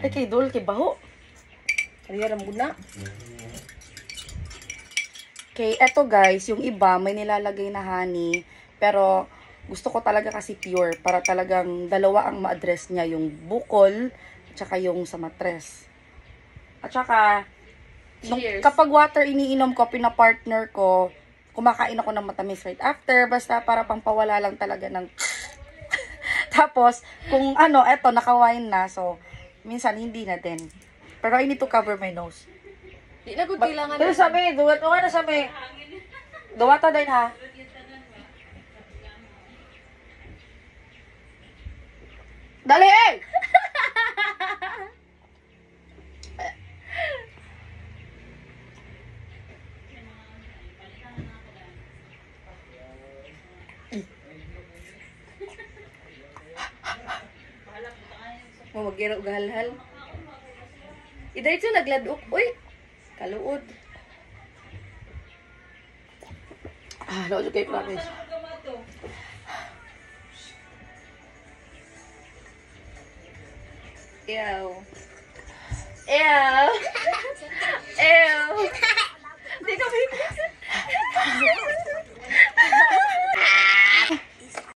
Ay, kay Dol, kay Baho. Kaya lang muna. Okay, eto guys, yung iba may nilalagay na honey, pero gusto ko talaga kasi pure para talagang dalawa ang ma-address niya, yung bukol at saka yung sa matres. At saka kapag water iniinom ko, pina-partner ko, kumakain ako ng matamis right after, basta para pampawala lang talaga ng tapos, kung ano, eto, naka-wine na, so, minsan hindi na din. Pero I need to cover my nose. Di na ko kailangan. Pero sabi, duwat mo nga na sabi. Duwata din ha. Dali eh! Mo magyara og halhal. Idiretso nagladok. Uy. Kaluod. Ah, lojo kay promise. Ew. Ew.